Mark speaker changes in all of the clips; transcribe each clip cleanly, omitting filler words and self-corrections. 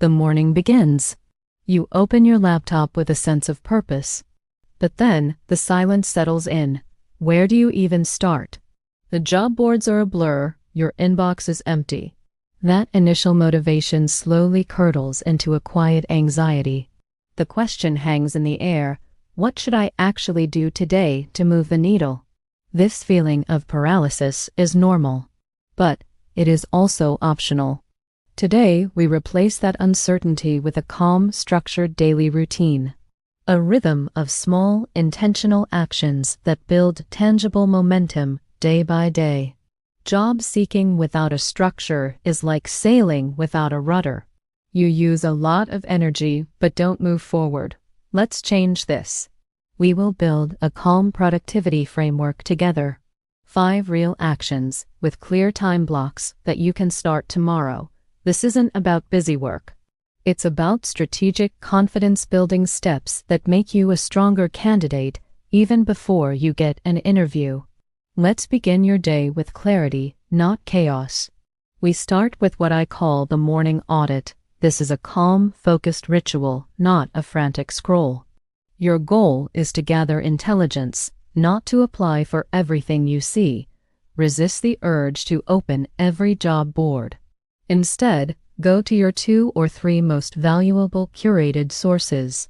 Speaker 1: The morning begins. You open your laptop with a sense of purpose. But then, the silence settles in. Where do you even start? The job boards are a blur, your inbox is empty. That initial motivation slowly curdles into a quiet anxiety. The question hangs in the air, what should I actually do today to move the needle? This feeling of paralysis is normal, but it is also optional. Today, we replace that uncertainty with a calm, structured daily routine. A rhythm of small, intentional actions that build tangible momentum day by day. Job seeking without a structure is like sailing without a rudder. You use a lot of energy but don't move forward. Let's change this. We will build a calm productivity framework together. 5 real actions with clear time blocks that you can start tomorrow. This isn't about busy work. It's about strategic, confidence-building steps that make you a stronger candidate even before you get an interview. Let's begin your day with clarity, not chaos. We start with what I call the morning audit. This is a calm, focused ritual, not a frantic scroll. Your goal is to gather intelligence, not to apply for everything you see. Resist the urge to open every job board. Instead, go to your 2 or 3 most valuable curated sources.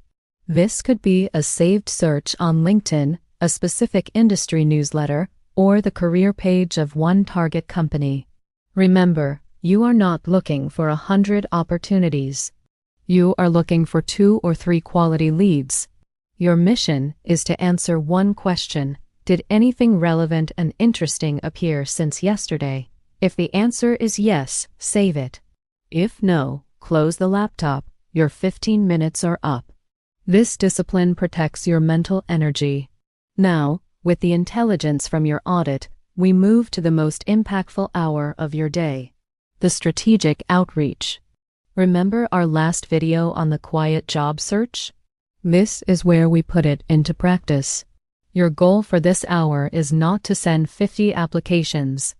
Speaker 1: This could be a saved search on LinkedIn, a specific industry newsletter, or the career page of one target company. Remember, you are not looking for 100 opportunities. You are looking for 2 or 3 quality leads. Your mission is to answer one question: did anything relevant and interesting appear since yesterday? If the answer is yes, save it. If no, close the laptop. Your 15 minutes are up. This discipline protects your mental energy. Now, with the intelligence from your audit, we move to the most impactful hour of your day. The strategic outreach. Remember our last video on the quiet job search? This is where we put it into practice. Your goal for this hour is not to send 50 applications.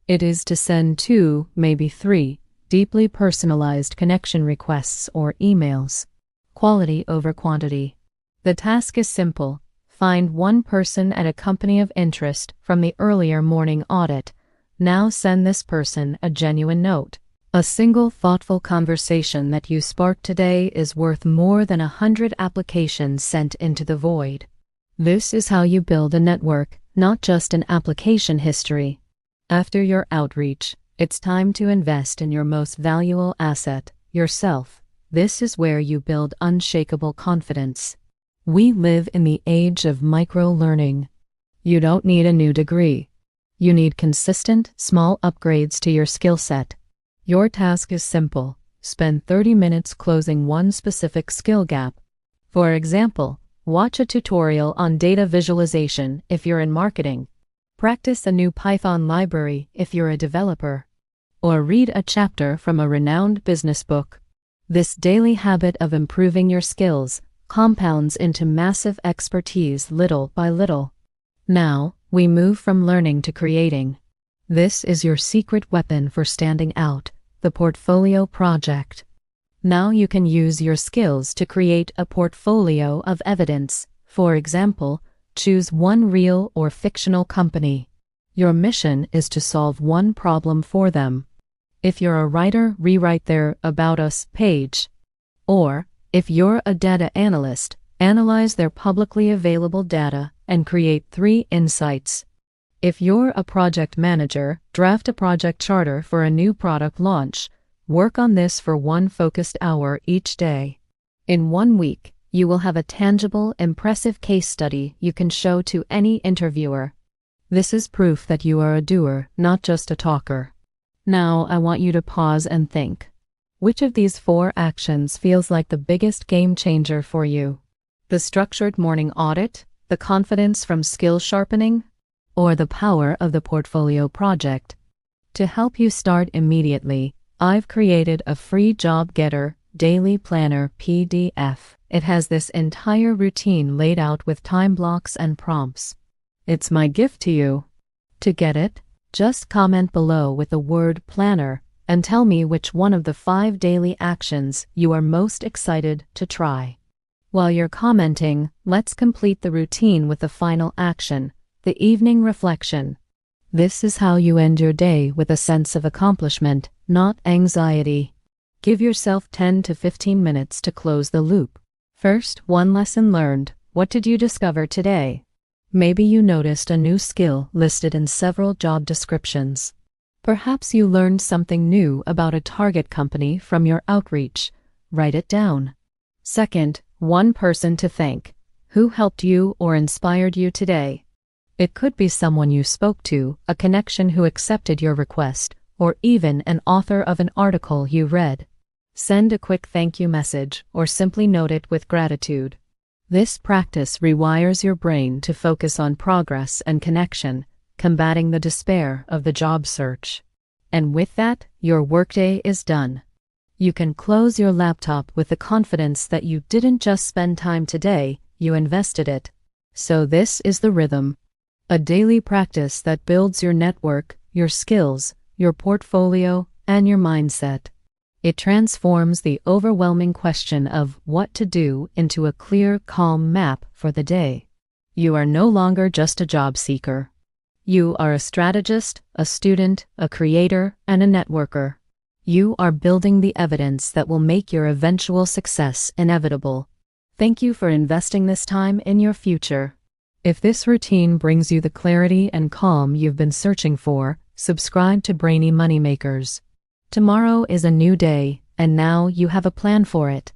Speaker 1: It is to send 2, maybe 3, deeply personalized connection requests or emails. Quality over quantity. The task is simple. Find one person at a company of interest from the earlier morning audit. Now send this person a genuine note. A single thoughtful conversation that you spark today is worth more than 100 applications sent into the void. This is how you build a network, not just an application history. After your outreach, it's time to invest in your most valuable asset, yourself. This is where you build unshakable confidence. We live in the age of micro-learning. You don't need a new degree. You need consistent, small upgrades to your skill set. Your task is simple. Spend 30 minutes closing one specific skill gap. For example, watch a tutorial on data visualization if you're in marketing. Practice a new Python library if you're a developer. Or read a chapter from a renowned business book. This daily habit of improving your skills compounds into massive expertise little by little. Now, we move from learning to creating. This is your secret weapon for standing out, the portfolio project. Now you can use your skills to create a portfolio of evidence. For example, choose one real or fictional company. Your mission is to solve one problem for them. If you're a writer, rewrite their About Us page. Or, if you're a data analyst, analyze their publicly available data and create 3 insights. If you're a project manager, draft a project charter for a new product launch. Work on this for 1 focused hour each day. In 1 week, you will have a tangible, impressive case study you can show to any interviewer. This is proof that you are a doer, not just a talker. Now I want you to pause and think. Which of these 4 actions feels like the biggest game changer for you? The structured morning audit, the confidence from skill sharpening, or the power of the portfolio project? To help you start immediately, I've created a free Job Getter Daily Planner PDF. It has this entire routine laid out with time blocks and prompts. It's my gift to you. To get it, just comment below with the word planner and tell me which one of the 5 daily actions you are most excited to try. While you're commenting, let's complete the routine with the final action, the evening reflection. This is how you end your day with a sense of accomplishment, not anxiety. Give yourself 10 to 15 minutes to close the loop. First, one lesson learned. What did you discover today? Maybe you noticed a new skill listed in several job descriptions. Perhaps you learned something new about a target company from your outreach. Write it down. Second, one person to thank. Who helped you or inspired you today? It could be someone you spoke to, a connection who accepted your request, or even an author of an article you read. Send a quick thank you message or simply note it with gratitude. This practice rewires your brain to focus on progress and connection, combating the despair of the job search. And with that, your workday is done. You can close your laptop with the confidence that you didn't just spend time today, you invested it. So this is the rhythm. A daily practice that builds your network, your skills, your portfolio, and your mindset. It transforms the overwhelming question of what to do into a clear, calm map for the day. You are no longer just a job seeker. You are a strategist, a student, a creator, and a networker. You are building the evidence that will make your eventual success inevitable. Thank you for investing this time in your future. If this routine brings you the clarity and calm you've been searching for, subscribe to Brainy Moneymakers. Tomorrow is a new day, and now you have a plan for it.